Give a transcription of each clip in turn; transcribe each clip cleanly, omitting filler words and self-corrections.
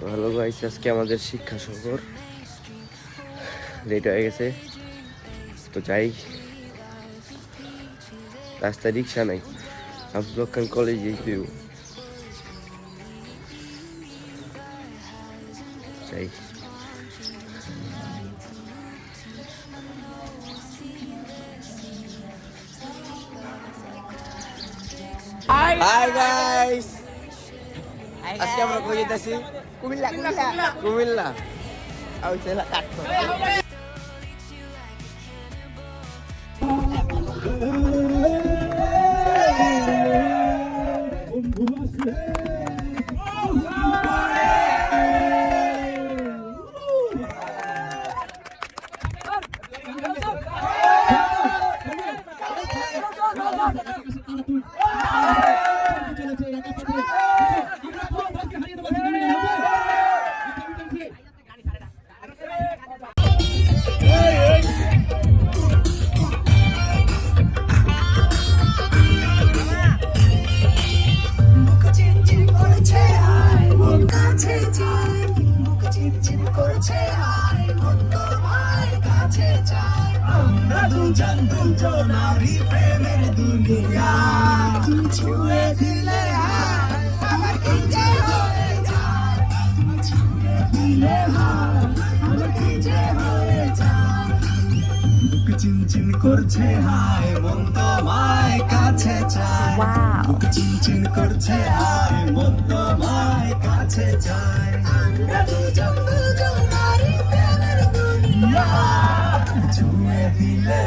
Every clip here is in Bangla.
তো হ্যালো গাইস, আজকে আমাদের শিক্ষা সফর লেট হয়ে গেছে, তো যাই। রাস্তায় রিক্সা নাই, আব্দুল খান কলেজ যেতে যাই। হাই গাইস, আজকে আমরা কই যেতেছি? কুমিল্লা। আর ওই ছেলে কাটতো। নারী প্রেমের দুনিয়া তুমি ছুঁয়ে দিলে আমার কি যে হয়ে যায়, তুমি ছুঁয়ে দিলে আমার কি যে হয়ে যায়। বুক চিনচিন করছে হায়, মন তোমায় কাছে চায়। বুক চিনচিন করছে হায়, মন তোমায় কাছে চায়। আমরা দুজন নারী প্রেমের দুনিয়া ছুঁয়ে দিলে।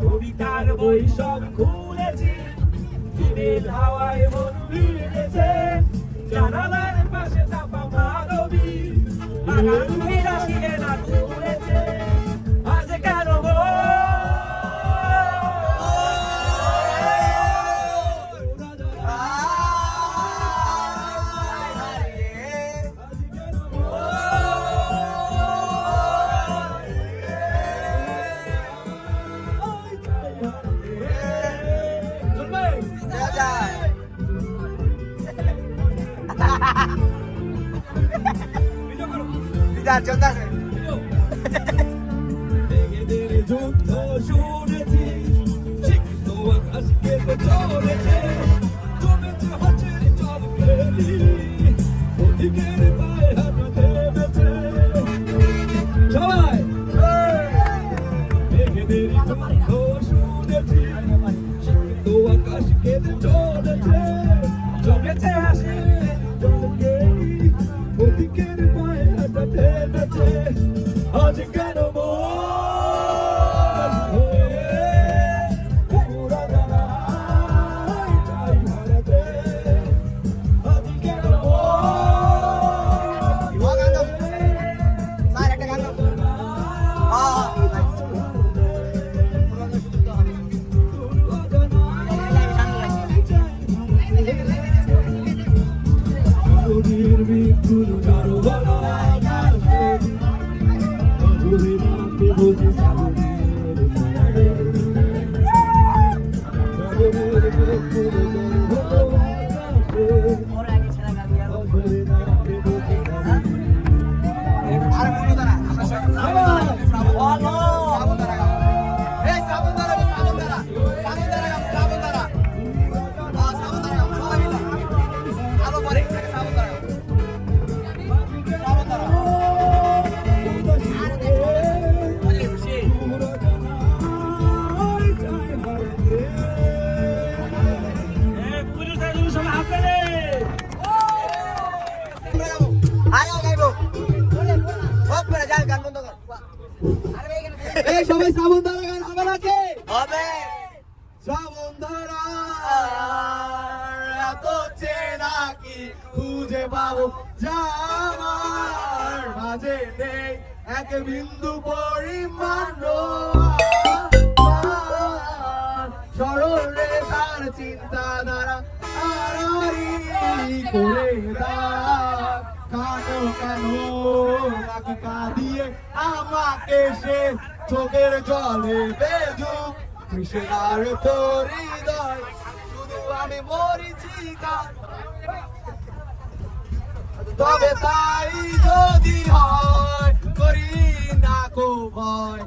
কবিতার বই সব খুলেছি, দিনের হাওয়ায় মন ভিড়েছে। জানালার পাশে চাপা মানবী লাগান বিরাশিলে না তুলেছে। আজ কেন যুদ্ধ শুনেছি, সিক্ত আকাশ কেটে চলেছে। জমেছে হচ্ছে চল ফেলি, ওদিকের পায়ে হাত দেবেছে সবাই। মেঘেদের যুদ্ধ শুনেছি, সিক্ত আকাশ কেটে চলেছে। জমেছে হাসি জলকেলি, ওদিকের পায়ে হাত দেবেছে। আজ কেন প্রেমের বিপুল ঝড় হলো আকাশে ঘুরে নামতে বসে শ্রাবণের ধারে। গগনের বিপুল ঝড় হলো আকাশে ঘুরে নামতে বসে সবাই শ্রাবণ ধারা গান হবে নাকি? হবে। শ্রাবণ ধারা এত চেনা কি খুঁজে পাবো যা আমার মাঝে নেই এক বিন্দু পরিমাণ সরলে তার চিন্তাধারা আড়াই করে দাগ কানো কানো নাকি কাঁদিয়ে আমাকে সে চোখের জলে বেজুক কৃষ্ণার তোর হৃদয় শুধু আমি মরিছি তবে তাই যদি হয় করি না কো ভয়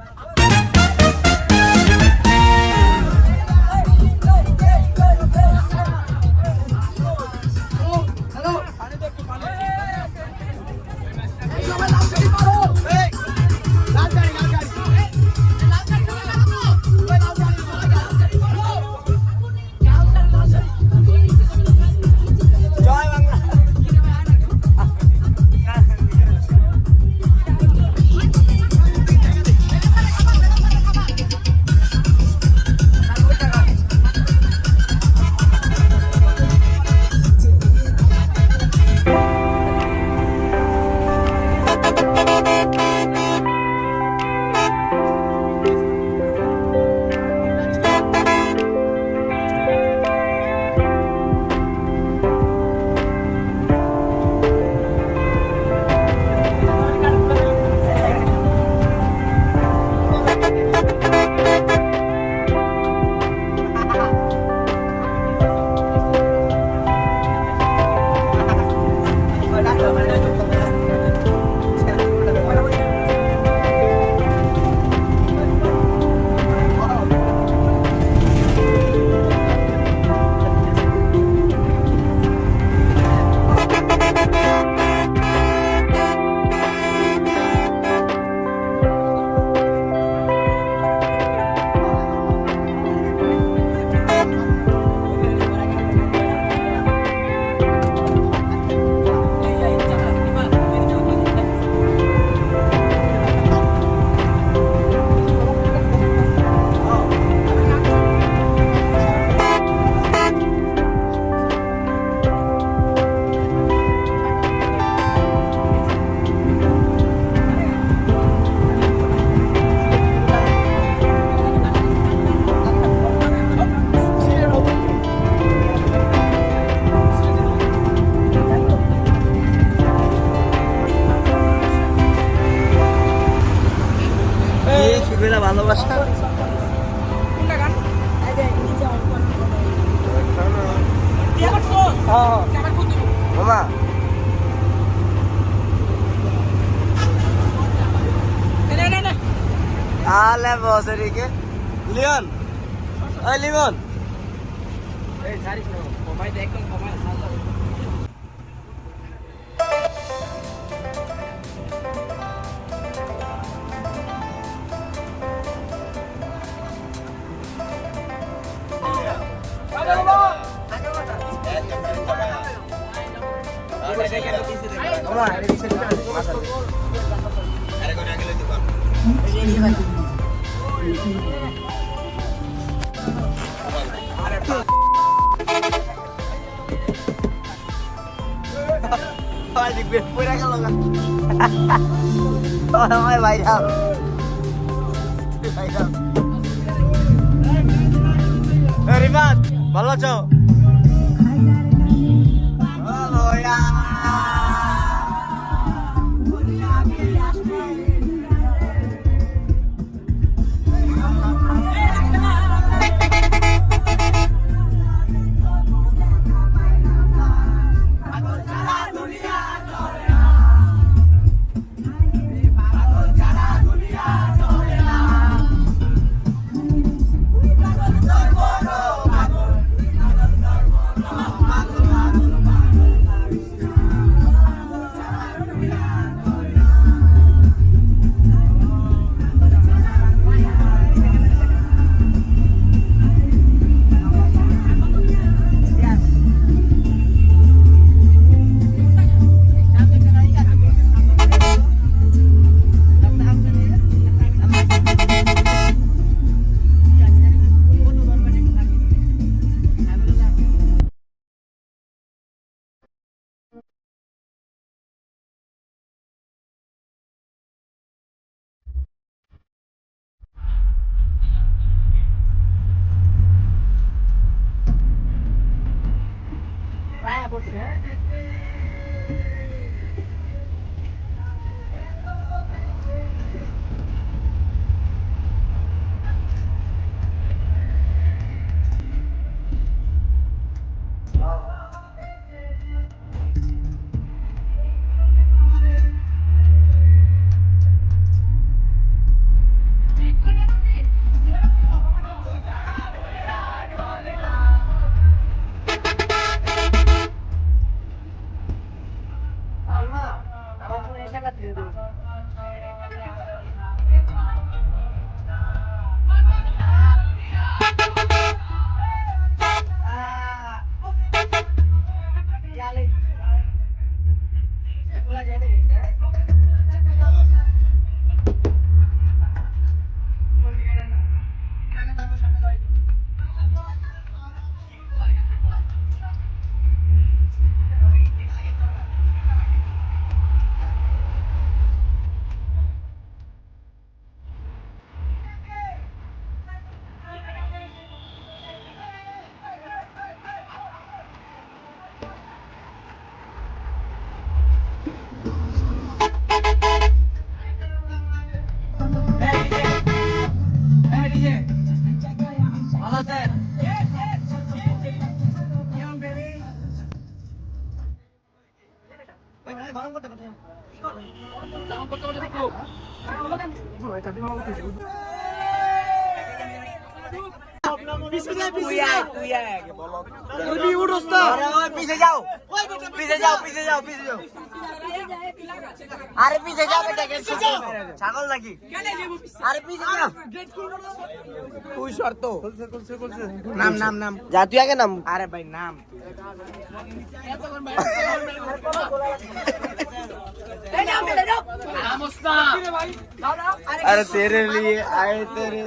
ভালোবাসা মামা আলে বস এদিকে লিওন ওই লিমন এই সারিস না কমাই দে একদম কমাই ভালো ভালো আছো? पीछे जाओ पीछे जाओ पीछे जाओ पीछे जाओ अरे पीछे जाओ बेटा पीछे जाओ ছাগল নাকি আরে पीछे जाओ তুই শর্ত নাম নাম নাম যা তুই আগে নাম আরে ভাই নাম अरे तेरे लिए आए तेरे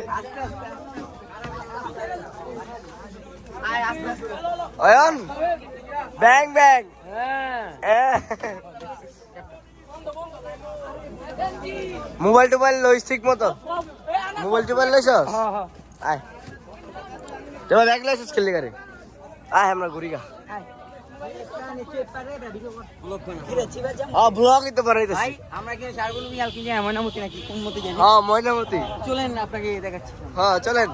ओयन बैंग बैंग মোবাইল টোবাইল লইস ঠিক মতো মোবাইল টোবাইল লইছ আয় তোরা ব্যাগ লাইছিস খেললি করে আয় আমরা ঘুরি গা ব্লগ তো বানাইতেছি ভাই আমরা কি চারগুলো মিয়াল কিনে ময়নামতি নাকি কোন মতে জানি হ্যাঁ ময়নামতি চলেন আপনাকে দেখাচ্ছি হ্যাঁ চলেন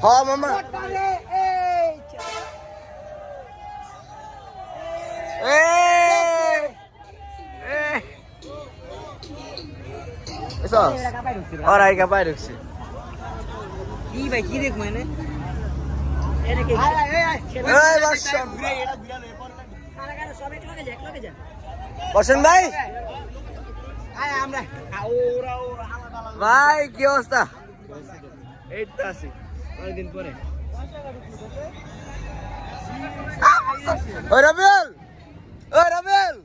হ্যাঁ মামা और आई का पाए रुकसी की भाई की देख मैंने বসেন ভাই ভাই কি অবস্থা এই তো আছি অনেকদিন পরে ওই রবিউল ওই রবিউল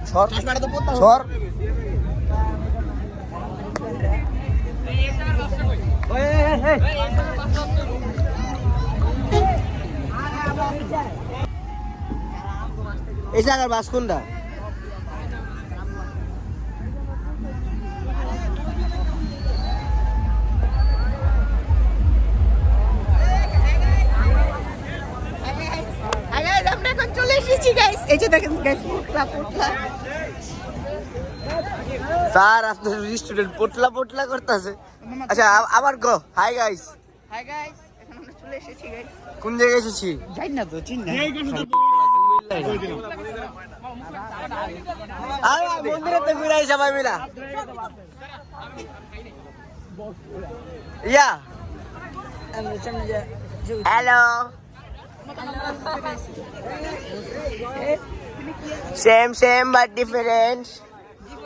সর সর এই জায়গার বাস কোনটা স্যার আপনার স্টুডেন্ট পোটলা পোটলা করতেছে আচ্ছা আবার গো হাই গাইস এখন আমরা চলে এসেছি গাইস কোন জায়গায় এসেছি জানি না তো চিন না আরে মন্দিরে তো ঘুরে আইসা ভাই মিলা ইয়া hello same same but different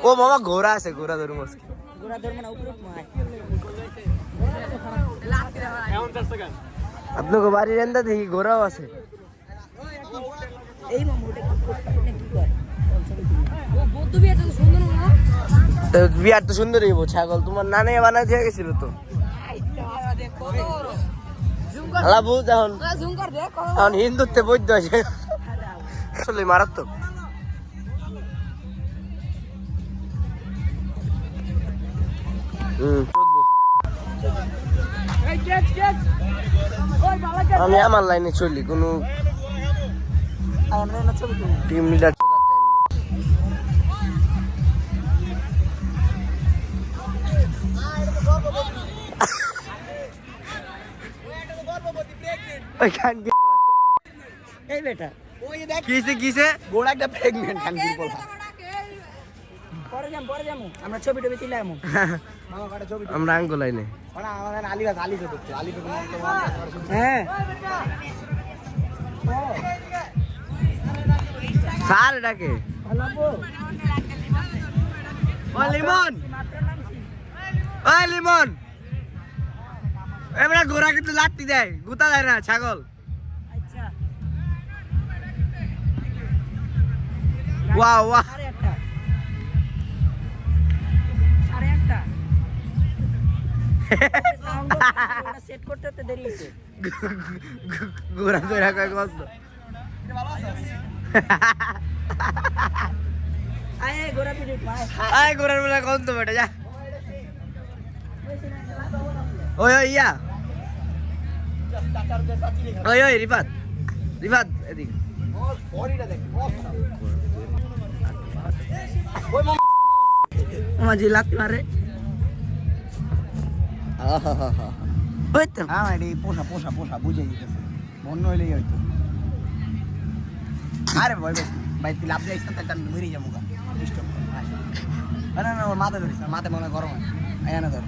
ओ मामा घोड़ा আছে ঘোড়া ধরু মস্কি ঘোড়া ধরু মানে উপরে মায় আপনাকে বাড়ির এন্ডা দেখি ঘোড়াও আছে এই মামুটা কি করে ও বৌদ্ধ বিয়ে তো সুন্দর না তো বিয়ে তো সুন্দর হইবো ছাগল তোমার নানে বানাই দিয়ে গেছিল তো আলা বুঝ এখন জুম কর দে এখন হিন্দুতে বৈদ্য আছে আসলে মারাত্মক আমি আমার লাইনে চলি কোনো টিম লিডার এই বেটা কিসে কিসে গোড়া একটা প্রেগনেন্ট কানকি বলা পরে আমরা ছবি টবি তুলে আমরা আঙ্গুলাই নেই হ্যাঁ স্যার ডাকে ওই লিমন ওই লিমন এবারে ঘোড়া কিন্তু লাত্তি দেয় গুতা দেয় না ছাগল ওয়াও ওয়াও সেট করতে তো দেরি হয়েছে ঘোড়া ধরে কয় কষ্ট আয় গোরা পিটি আয় ঘোড়ার বেলা কোন তো বেটা যা ওই ওই ইয়া ওই ওই রিফাত রিফাত এদিকে মাঝে লাত মারে ওই তো হ্যাঁ এটি পোষা পোষা পোষা বুঝে যেতেছে বন্য হইলেই হয়তো আরে ভাই ভাই তুই লাভ যাইস না তাই মেরে যাবো গা ডিস্টার্ব না না ওর মাথা ধরিস না মাথা মনে হয় গরম হয় আয় না ধর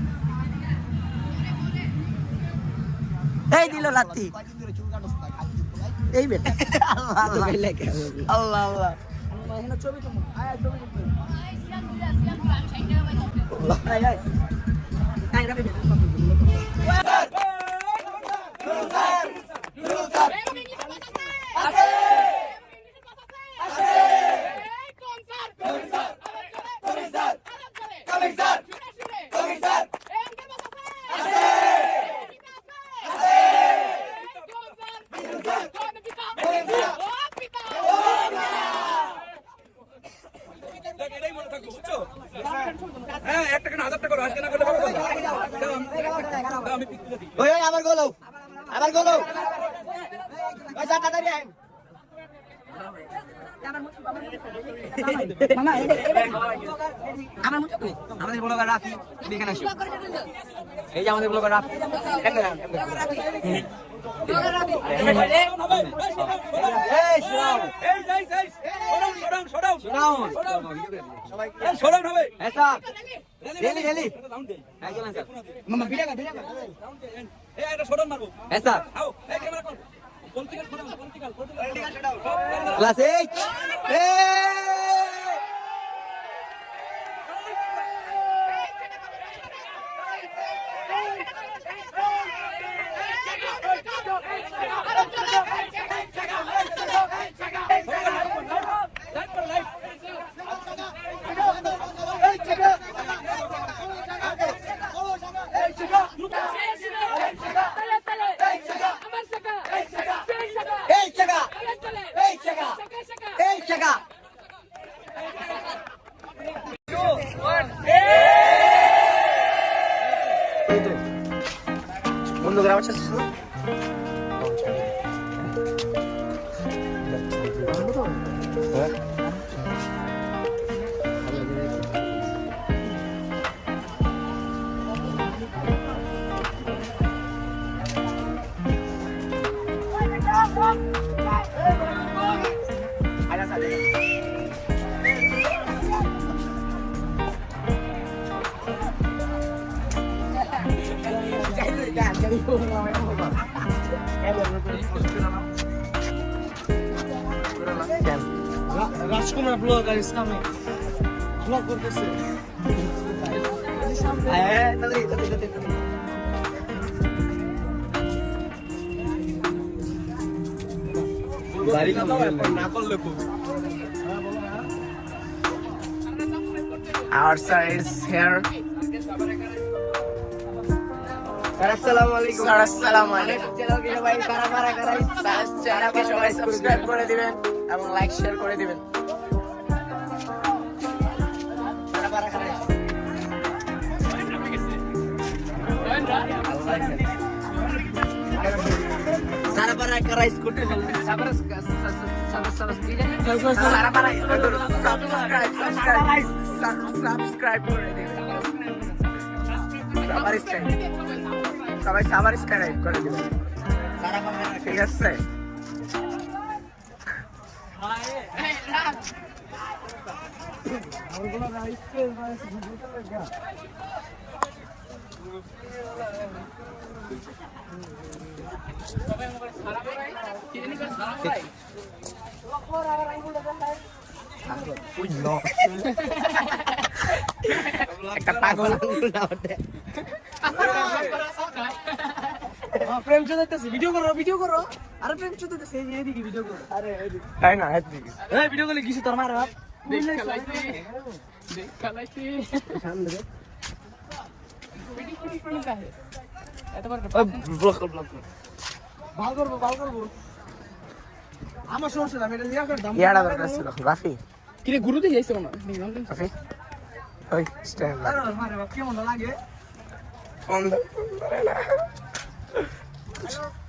এই দিল লাত্তি কয়দিন ধরে চুল কাটছ না খালি এই বেটা আল্লাহ আল্লাহ আল্লাহ আল্লাহ এখানে ছবি তো আয় ছবি তো আয় আয় আয় রাখি ওই ওই আবার গোলো আবার গোলো ওই যা তাড়াতাড়ি আয় মামা আমার মুখ কই আমাদের ব্লগার রাফি এখানে আসো এই যে আমাদের ব্লগার রাফি এই শোনাও এই যাই যাই শোনাও শোনাও হবে এসা রেলি রেলি মামা ভিডিও কর এই এটা শোনাও মারবো এসা আও এই ক্যামেরা কর পলিটিক্যাল শোনাও পলিটিক্যাল শোনাও ক্লাস 8 এই বন্ধু করে আমার সাথে রাজকুমার ব্লগার ইসলামে ব্লগ করতেছে হ্যাঁ তাড়াতাড়ি তাড়াতাড়ি বাড়ি না করলে খুব Our sir is here. আসসালামু আলাইকুম। আসসালামু আলাইকুম চ্যানেলকে সবাই চ্যানেলকে সবাই সাবস্ক্রাইব করে দিবেন এবং লাইক শেয়ার করে দিবেন সারা পারা কারাইস করতে চলবে সারা পারা সাবস্ক্রাইব করে দিবেন সবাই সাবস্ক্রাইব করে দিবেন ঠিক আছে একটা পাগল আঙ্গুল না ওঠে প্রেম চলতেছে ভিডিও করো আরে প্রেম চলতেছে এইদিকে ভিডিও করো আরে তাই না এইদিকে এই ভিডিও করলে কিছু তোর মার বাপ দেখ খেলাইছি সামনে রে ভিডিও কোন কাহে এতবার ব্লক কর ভাল করব আমার সমস্যা না এটা নিয়া করতাম ইয়াড়া দরকার ছিল রাফি কিরে গুরুতে যাইছো না রাফি ওই স্ট্যান্ড আরে মারে বাপ কেমন লাগে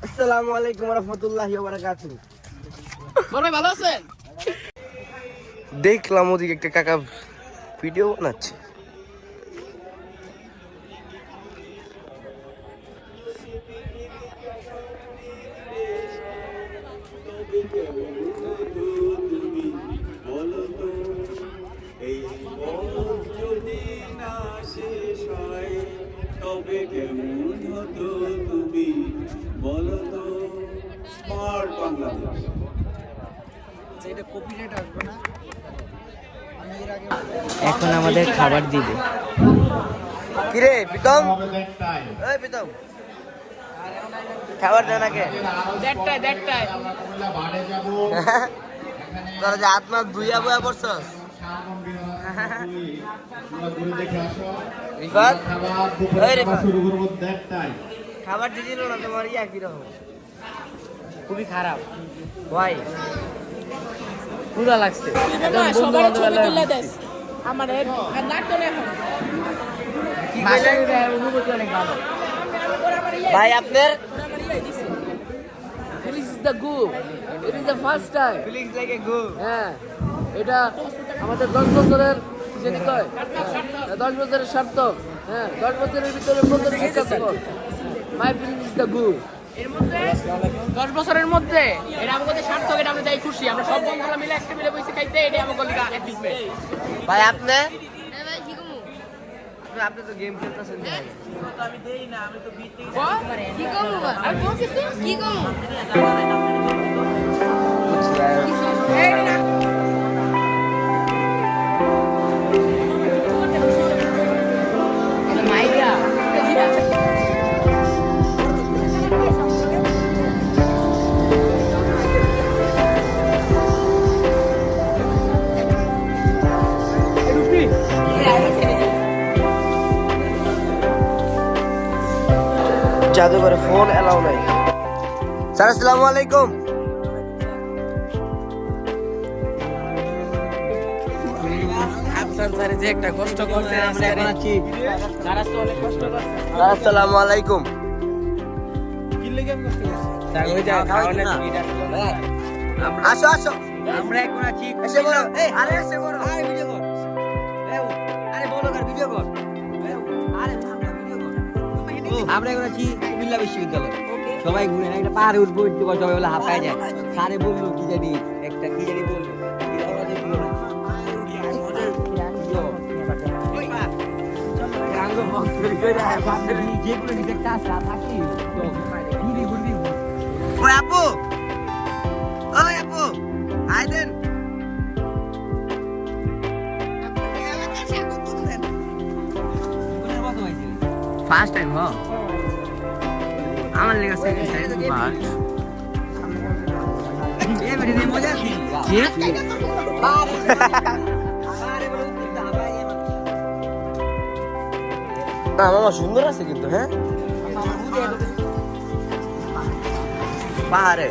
আসসালামু আলাইকুম ওয়া রাহমাতুল্লাহি ওয়া বারাকাতুহু বড় ভাই ভালো আছেন দেখলাম ওদিকে একটা কাকা ভিডিও বানাচ্ছে। তবে কেমন হতো তুমি বলো তো স্মার্ট বাংলাদেশ এখন আমাদের খাবার দিবে কিরে প্রীতম এই প্রীতম খাবার দেয় নাকি দেড়টায় তোরা যে আত্মা ধুইয়া বয়া পড়ছস রিফাত এই রিফাত খাবার দিয়ে দিল না তোমার ইয়া কিরকম খুবই খারাপ ভাই পুরা লাগছে সবার ছবি তুলে দেস আমার নাক তো এখন কি কইলেন অনুভূতি অনেক ভালো ভাই আপনার This is the go. It is the first time. Feelings like a go হ্যাঁ এটা আমাদের 10 বছরের যেটি কয় 10 বছরের সার্থক হ্যাঁ 10 বছরের ভিতরে প্রথম শিক্ষা সফর my feeling is the go এর মধ্যে 10 বছরের মধ্যে এটা আমাদের সার্থক এটা আমরা যাই খুশি আমরা সব বন্ধুরা মিলে একটা মিলে বসে খাইতে এটা আমাদের লিগা অ্যাচিভমেন্ট ভাই আপনি আপনি তো গেম খেলতেছেন ভাই আমি দেই না আমি তো বিতে কি করব আর কোন কিছু কি করব এই না মাইকা জাদুঘরে ফোন এলাও নাই স্যার আসসালামু আলাইকুম আফসান স্যার যে একটা কষ্ট করছে আমরা এখন আছি তারা তো অনেক কষ্ট করছে স্যার আসসালামু আলাইকুম কি লেগে কষ্ট করছে স্যার ওই যা খাওয়ানোর আসো আসো আমরা এখন আছি এসে বলো এই আরে এসে বলো আরে ভিডিও কর আরে বলো কার ভিডিও কর আরে ভিডিও কর আমরা এখন আছি কুমিল্লা বিশ্ববিদ্যালয় সবাই ঘুরে একটা পাহাড়ে উঠবো উঠতে সবাই বলে হাঁপায় যায় স্যারে বললো কি জানি একটা কি জানি বললো ওই আপু ওই আপু আই দেন ফার্স্ট টাইম হ্যাঁ আমার লেগে সেকেন্ড টাইম বাট এই ভিডিও মজা আছে কি না মামা সুন্দর আছে কিন্তু হ্যাঁ পাহাড়ে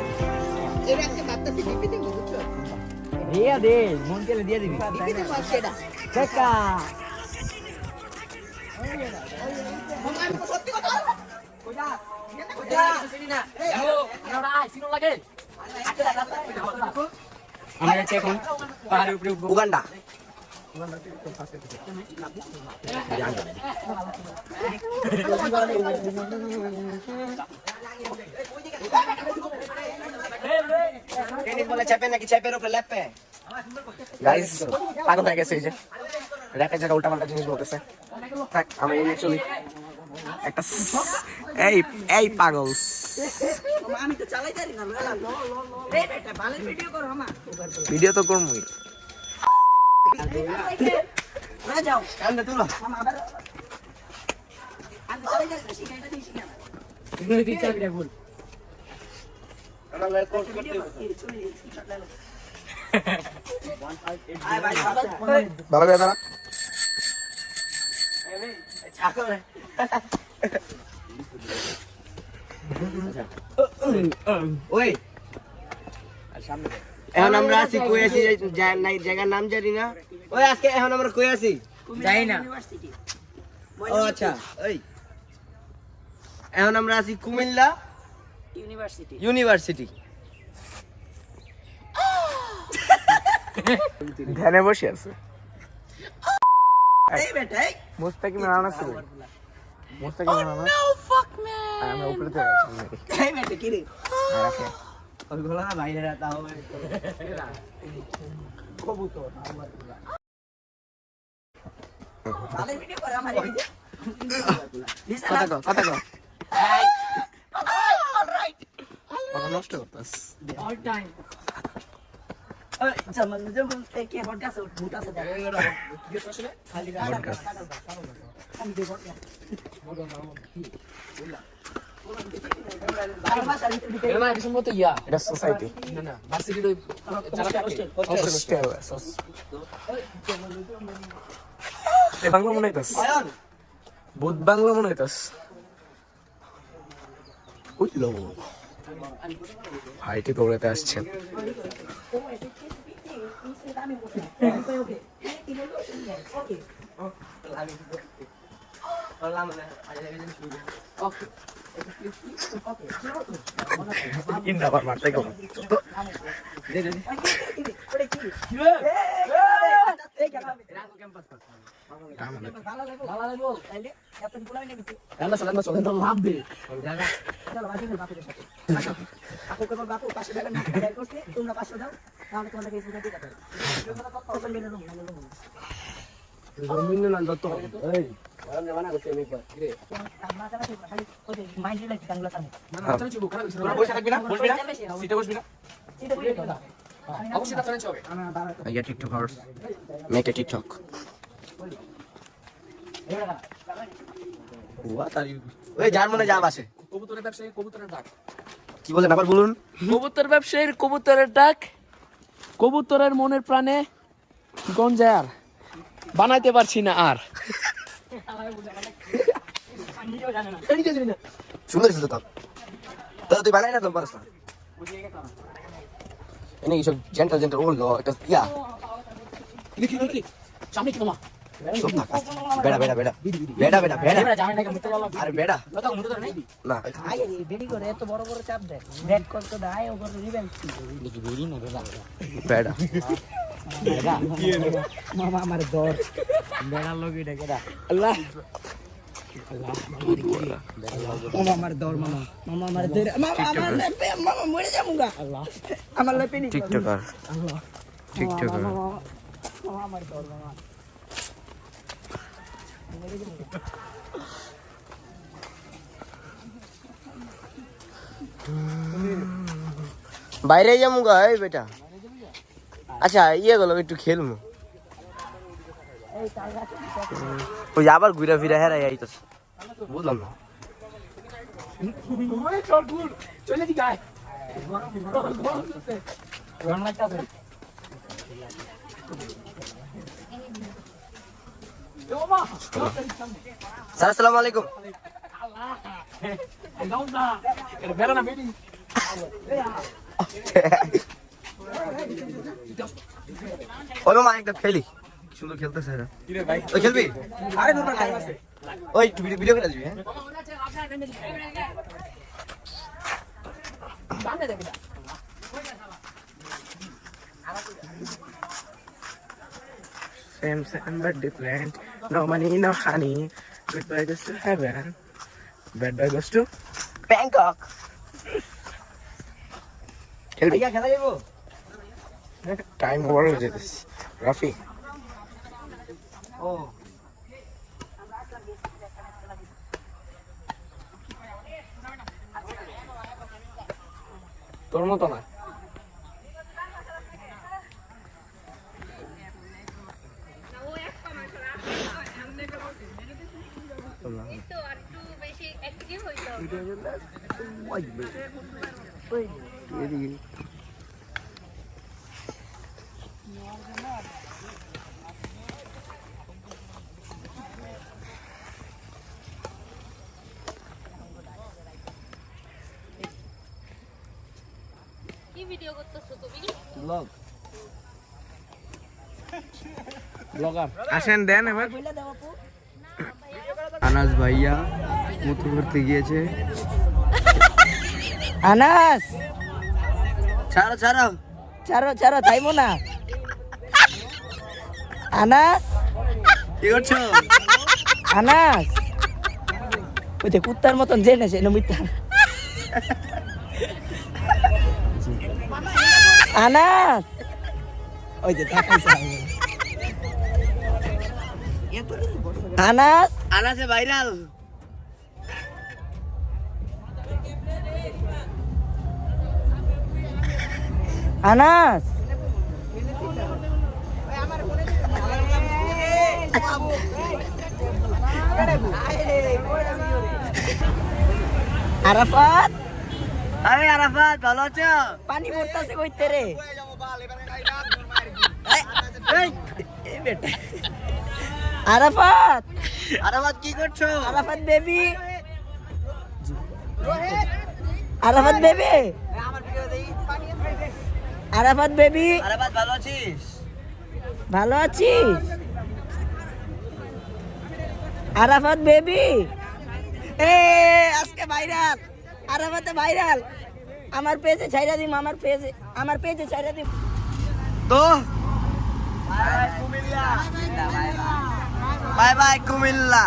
দিয়া দে মন কেলে দিয়া দিবি কাকা আমরা যাচ্ছি এখন পাহাড়ের উপরে উঠবো উগান্ডা টেনিস বলে চেপে নাকি চেপের উপরে লেপে গাইস পাগল হয়ে গেছে এই যে র্যাকের জায়গা উল্টাপাল্টা জিনিস বলতেছে। থাক, আমি এই চলি একটা এই এই পাগল আমি তো চালাই জানি না এই বেটা ভালো ভিডিও করো আমার ভিডিও তো করবই। না যাও কান্দে তুলো মামা আবার আমি চালাই জানি না শিখাইটা দিই শিখা এগুলো দিতে হবে ভুল ভালো করে দাঁড়া। ওই এখন আমরা আছি কই আছি জায়গার নাম জানি না। ওই আজকে এখন আমরা কই আছি যাই না ও আচ্ছা ওই এখন আমরা আছি কুমিল্লা ইউনিভার্সিটি। ধ্যানে বসে আছে এই বেটা এই মুস্তাকিম রানা ছিল। মুস্তাকিম রানা আমরা উপরে তো এই বেটা কি রে রাখে ওইগুলো না বাইরে তাও ভালো ভিডিও করো আমার এই কথা কো কথা নষ্ট করতাস। অল টাইম ওই জামান জামান কে পডকাস্ট উঠা আছে খালি আমি দেব না এটা সম্ভবত ইয়া এটা সোসাইটি না না ভার্সিটির ওই বাংলা মনে হইতাস বুধ বাংলা মনে হইতাস। উইলো ভাইটি দৌড়াতে আসছেন। আবার মারতে গো লাভ দে তোমরা 500 দাও তাহলে তোমাদেরকে এই সুবিধা দিতে অবশ্যই তার চলে আইয়া TikToker make a TikTok what are you ওই যার মনে যা আসে কবুতরের ব্যবসায়ী কবুতরের ডাক কি বলেন আবার বলুন। কবুতর ব্যবসায়ীর কবুতরের ডাক কবুতরের মনের প্রাণে গঞ্জার বানাইতে পারছি না আর সুন্দর ছিল তো তাহলে তুই বানাই না তো পারছ না এনে এইসব জেন্টাল জেন্টাল বললো একটা ইয়া সামনে কি মামা সব না বেড়া বেড়া বেড়া বেড়া বেড়া বেড়া আরে বেড়া না আগে বেডি করে এত বড় বড় চাপ দেয় ব্যাট করতে দেয় ও করে রিভেঞ্জ বেড়া মামা আমার দর বেড়া লোক এটা কেডা আল্লাহ মামা আমার দর মামা মামা আমার দর মামা আমার লেপে মামা মরে যামুগা আল্লাহ আমার লেপে নি টিকটকার টিকটকার মামা আমার দর মামা বাইরে যাবো গা এই বেটা। আচ্ছা ইয়ে গেল একটু খেলবো ওই আবার ঘুরা ফিরা হেরাই আইতাছে বুঝলাম না। চলে দি গায় স্যার আসসালামু আলাইকুম। ওই মামা একটা খেলি সুন্দর খেলতেছে এরা। ওই খেলবি আরে তোমরা টাইম আছে ওই একটু ভিডিও করে দিবি হ্যাঁ Same, same, but different. No money, no honey. Goodbye goes to heaven. Bad boy goes to Bangkok খেলবি। আইয়া খেলা যাবো টাইম ওভার হয়ে যেতেছে রাফি তোর মতো না। কি ভিডিও করতেছো তুমি? ব্লগার আসেন দেন এবার। আনাস ভাইয়া মুতু করতে গিয়েছে। আনাস ছাড়ো ছাড়ো। ছাড়ো ছাড়ো, তাইবো না। আনাস কি করছো? আনাস ওই যে কুত্তার মতন জেনেছে নমিতা। আনাস ওই যে তাকাইছে। আনাস আনাসে ভাইরাল। আনাস আরাফাত, আরে আরাফাত ভালো আছো? পানি পড়তাছে কইতে রে। এই বেটা আরাফাত, আরাফাত কি করছো? Arafat baby, Arafat baby, Arafat baby, Arafat ভালো আছিস? ভালো আছিস? আরাফাত বেবি এ আজকে ভাইরাল, আরাফাতে ভাইরাল। আমার পেজে ছাইরা দিম, আমার পেজে ছাইরা দিম। তো বাই বাই কুমিল্লা।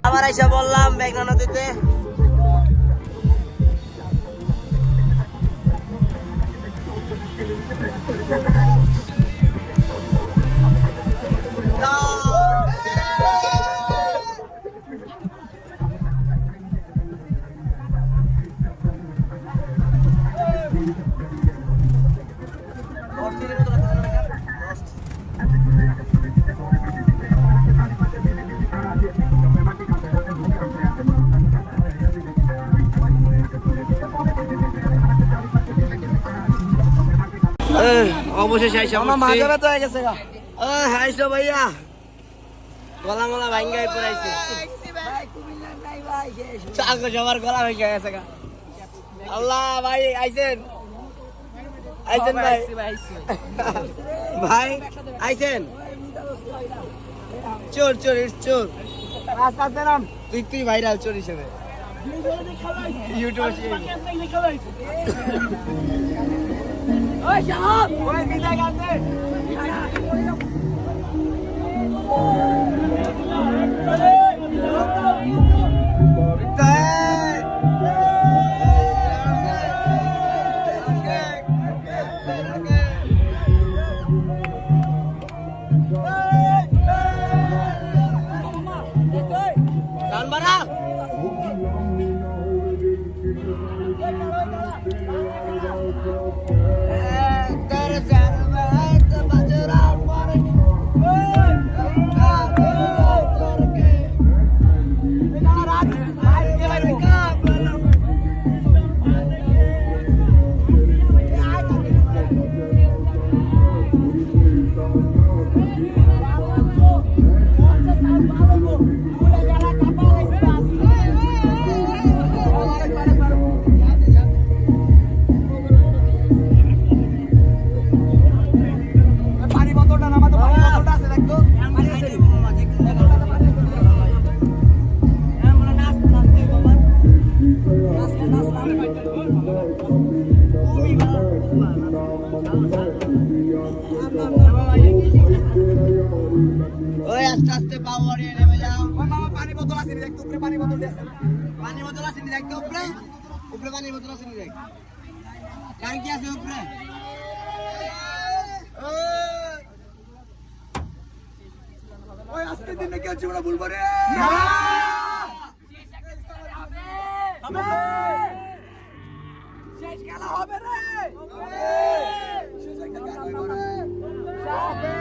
আবার আইসা বললাম মেঘনা নদীতে। অবশেষে আইসা আমার মাথা ব্যথা হয়ে গেছে গা। আইসো ভাইয়া। গলা মলা ভাঙ্গাই পড়াইছে। চাকো সবার গলা ভেঙে গেছে গা। আল্লাহ ভাই আইছেন, আইছেন ভাই, ভাই আইছেন। চোর চোর চোর, তুই ভাইরাল চোর হিসেবে ইউটিউব। আস্তে পাও বাড়িয়ে নেমে যাও মামা পানি বোতল আছে দেখ উপরে পানি বোতল দে পানি বোতল আছে দেখ তো উপরে উপরে পানি বোতল আছে দেখ কার কি আছে উপরে ওই আজকে দিনে কি আছে বড় বলবো রে না হবে শেষ খেলা হবে রে শেষ খেলা হবে রে হবে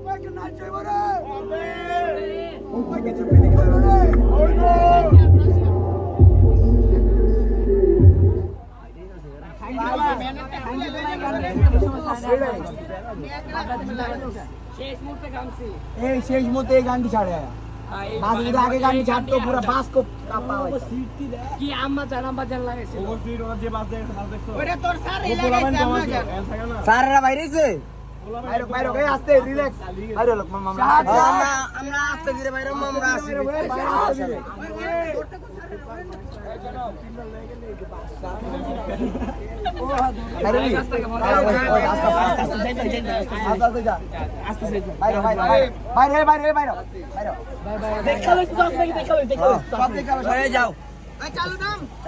ওই কি নাচ হবে রে হবে ওই কি চুপি দিখাবে রে ওই গো শেষ মুহূর্তে এই গানটি ছাড়ে আগে গানটি ছাড়তো পুরো বাস কো কি আম্মা জান লাগাইছে সারারা বাইরেছে বাইরে বাইরে ওকে আস্তে রিল্যাক্স বাইরে লোক আমরা আস্তে ধীরে বাইরে আমরা আসি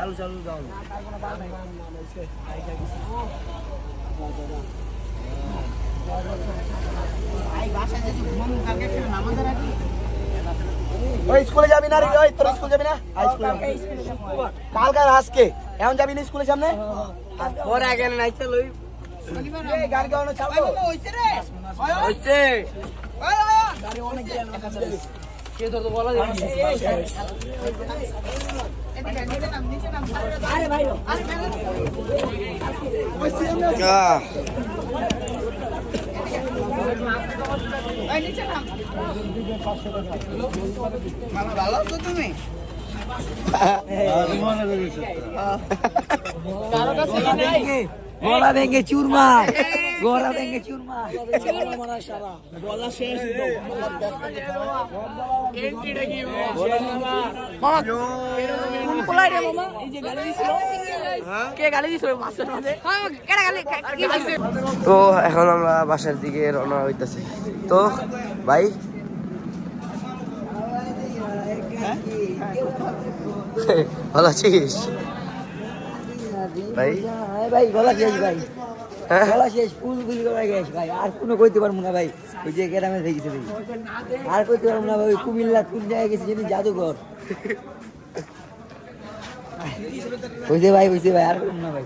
চালু যাও ওই স্কুলে যাবি না রে ওই তোর স্কুল যাবি না কালকার আজকে এখন যাবি না স্কুলের সামনে ওর আগে নাই চল ওই এই গাড়ি গাওনো চালাবো হইছে রে হইছে গাড়ি অনেক কে তোর তো বলা যায় আরে ভাই আরে ভালো আছো তুমি গলা ভেঙে চুরমা গলা ভেঙে চুরমা গলা শেষ তো এখন আমরা বাসার দিকে রওনা হইতেছি তো ভাই ভালো আছিস ভাই ভাই গলা শেষ ভাই গলা শেষ ফুল গলা শেষ ভাই আর কোনো কইতে পারবো না ভাই ওই যে গ্রামে দেখেছি ভাই আর কইতে পারবো না ভাই কুমিল্লা কোন জায়গায় গেছি জানি জাদুঘর হইছে ভাই আর করবো না ভাই